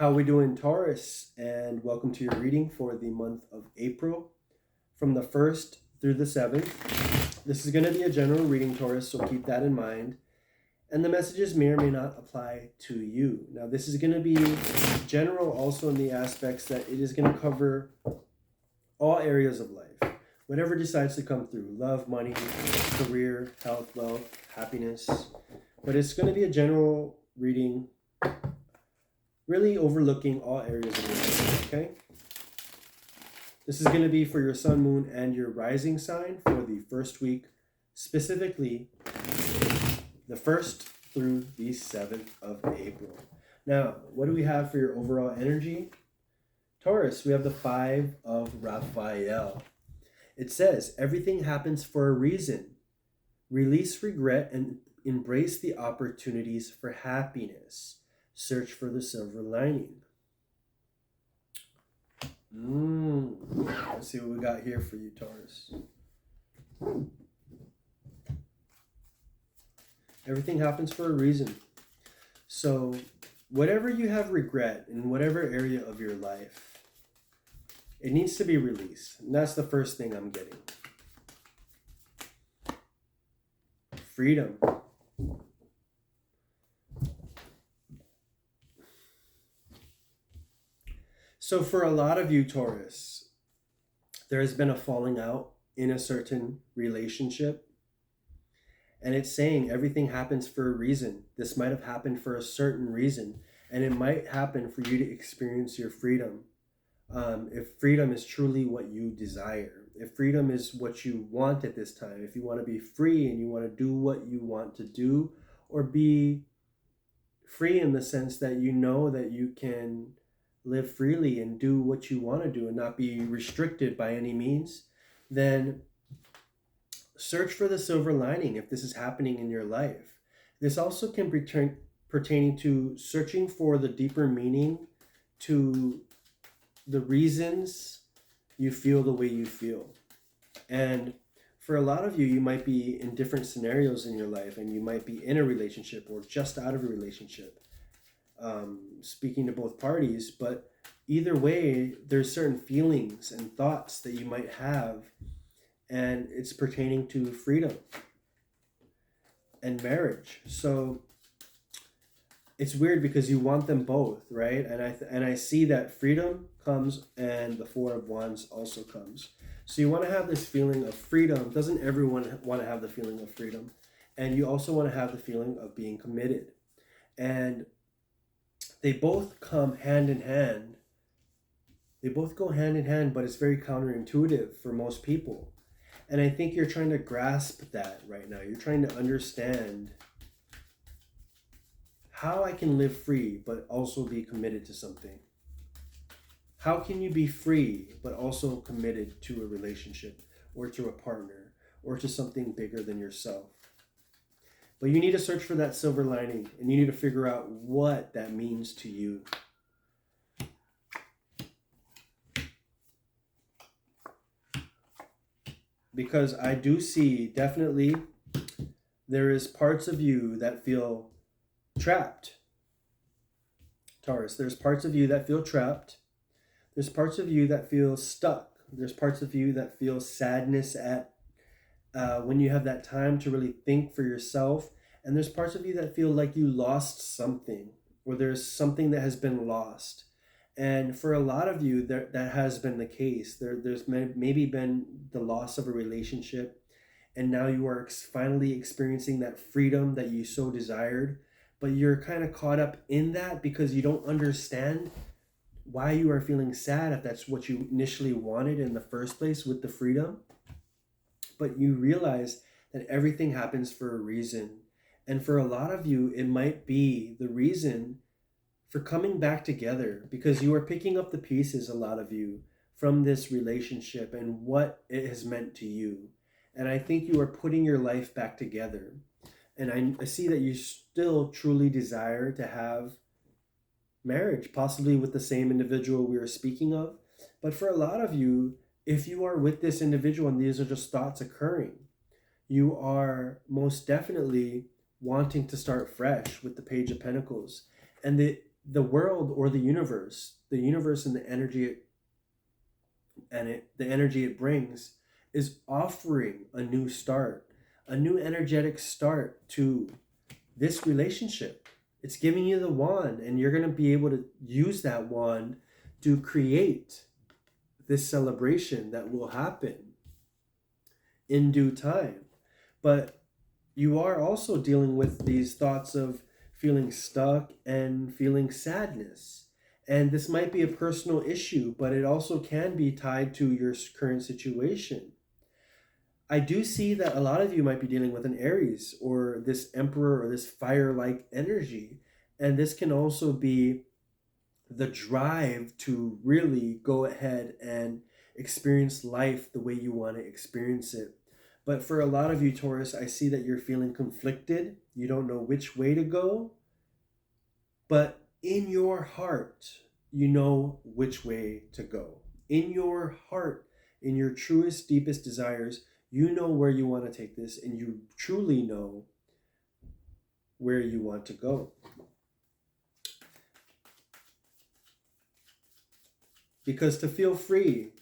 How we doing, Taurus? And welcome to your reading for the month of April from the 1st through the 7th. This is going to be a general reading, Taurus, so keep that in mind. And the messages may or may not apply to you. Now, this is going to be general also in the aspects that it is going to cover all areas of life. Whatever decides to come through, love, money, career, health, wealth, happiness. But it's going to be a general reading, really overlooking all areas of your life, okay? This is going to be for your sun, moon, and your rising sign for the first week, specifically the 1st through the 7th of April. Now, what do we have for your overall energy? Taurus, we have the 5 of Raphael. It says, everything happens for a reason. Release regret and embrace the opportunities for happiness. Search for the silver lining. Let's see what we got here for you, Taurus. Everything happens for a reason. So whatever you have regret in whatever area of your life, it needs to be released. And that's the first thing I'm getting. Freedom. So for a lot of you, Taurus, there has been a falling out in a certain relationship. And it's saying everything happens for a reason. This might have happened for a certain reason. And it might happen for you to experience your freedom. If freedom is truly what you desire. If freedom is what you want at this time. If you want to be free and you want to do what you want to do. Or be free in the sense that you know that you can live freely and do what you want to do and not be restricted by any means, then search for the silver lining if this is happening in your life. This also can be pertaining to searching for the deeper meaning to the reasons you feel the way you feel. And for a lot of you, you might be in different scenarios in your life, and you might be in a relationship or just out of a relationship. Speaking to both parties, but either way, there's certain feelings and thoughts that you might have, and it's pertaining to freedom and marriage. So it's weird because you want them both, right? And I see that freedom comes and the 4 of Wands also comes. So you want to have this feeling of freedom. Doesn't everyone want to have the feeling of freedom? And you also want to have the feeling of being committed. And they both come hand in hand. They both go hand in hand, but it's very counterintuitive for most people. And I think you're trying to grasp that right now. You're trying to understand how I can live free, but also be committed to something. How can you be free, but also committed to a relationship or to a partner or to something bigger than yourself? But you need to search for that silver lining, and you need to figure out what that means to you. Because I do see, definitely, there is parts of you that feel trapped. Taurus, there's parts of you that feel trapped. There's parts of you that feel stuck. There's parts of you that feel sadness at when you have that time to really think for yourself. And there's parts of you that feel like you lost something, or there's something that has been lost. And for a lot of you, that has been the case. There's maybe been the loss of a relationship, and now you are finally experiencing that freedom that you so desired, but you're kind of caught up in that because you don't understand why you are feeling sad if that's what you initially wanted in the first place with the freedom. But you realize that everything happens for a reason. And for a lot of you, it might be the reason for coming back together, because you are picking up the pieces, a lot of you, from this relationship and what it has meant to you. And I think you are putting your life back together. And I see that you still truly desire to have marriage, possibly with the same individual we were speaking of. But for a lot of you, if you are with this individual and these are just thoughts occurring, you are most definitely wanting to start fresh with the Page of Pentacles. And the world or the universe and the energy it brings is offering a new start, a new energetic start to this relationship. It's giving you the wand, and you're going to be able to use that wand to create this celebration that will happen in due time. But you are also dealing with these thoughts of feeling stuck and feeling sadness. And this might be a personal issue, but it also can be tied to your current situation. I do see that a lot of you might be dealing with an Aries or this Emperor or this fire like energy. And this can also be the drive to really go ahead and experience life the way you want to experience it. But for a lot of you, Taurus, I see that you're feeling conflicted. You don't know which way to go. But in your heart, you know which way to go. In your heart, in your truest, deepest desires, you know where you want to take this, and you truly know where you want to go. Because to feel free,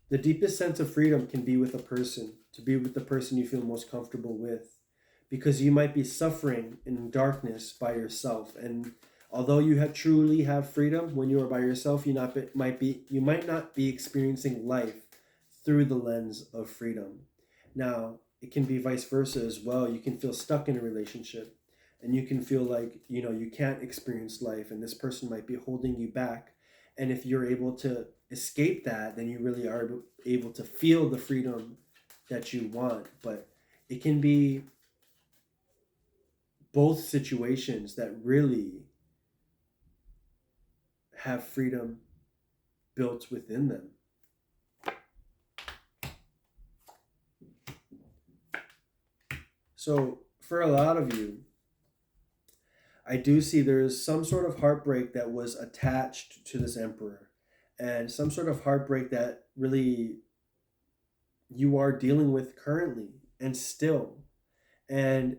the deepest sense of freedom can be with a person, to be with the person you feel most comfortable with. Because you might be suffering in darkness by yourself. And although you truly have freedom, when you are by yourself, you might not be experiencing life through the lens of freedom. Now, it can be vice versa as well. You can feel stuck in a relationship, and you can feel like, you can't experience life, and this person might be holding you back. And if you're able to escape that, then you really are able to feel the freedom that you want. But it can be both situations that really have freedom built within them. So for a lot of you, I do see there's some sort of heartbreak that was attached to this Emperor, and some sort of heartbreak that really you are dealing with currently and still. And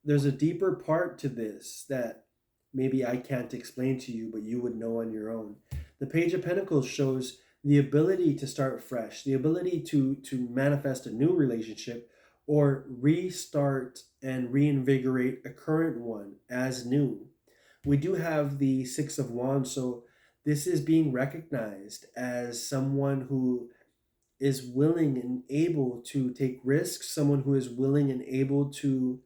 there's a deeper part to this that maybe I can't explain to you, but you would know on your own. The Page of Pentacles shows the ability to start fresh, the ability to manifest a new relationship or restart and reinvigorate a current one as new. We do have the Six of Wands, so this is being recognized as someone who is willing and able to take risks, someone who is willing and able to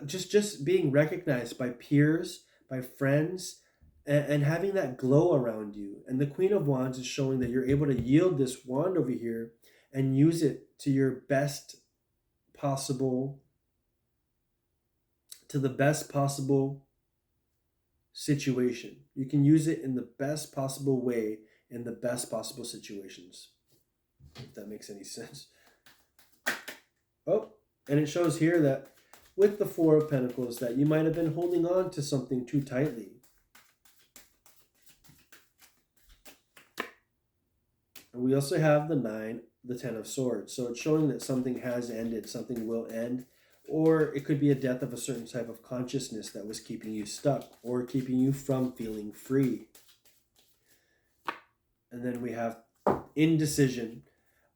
just being recognized by peers, by friends, and having that glow around you. And the Queen of Wands is showing that you're able to yield this wand over here and use it to your best possible, to the best possible situation. You can use it in the best possible way in the best possible situations, if that makes any sense. Oh, and it shows here that with the Four of Pentacles that you might have been holding on to something too tightly. And we also have the Ten of Swords. So it's showing that something has ended, something will end, or it could be a death of a certain type of consciousness that was keeping you stuck or keeping you from feeling free. And then we have indecision.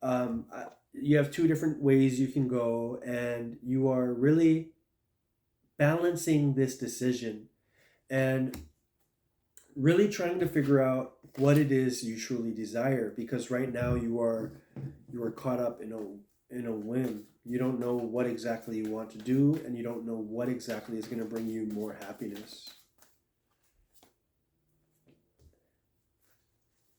You have two different ways you can go, and you are really balancing this decision and really trying to figure out what it is you truly desire, because right now you are caught up in a whim. You don't know what exactly you want to do, and you don't know what exactly is going to bring you more happiness.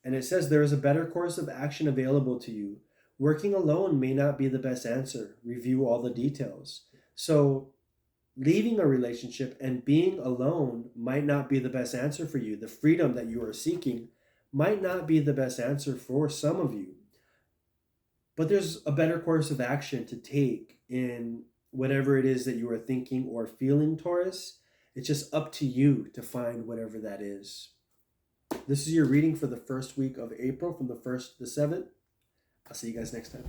And it says there is a better course of action available to you. Working alone may not be the best answer. Review all the details. So leaving a relationship and being alone might not be the best answer for you. The freedom that you are seeking might not be the best answer for some of you. But there's a better course of action to take in whatever it is that you are thinking or feeling, Taurus. It's just up to you to find whatever that is. This is your reading for the first week of April, from the 1st to the 7th. I'll see you guys next time.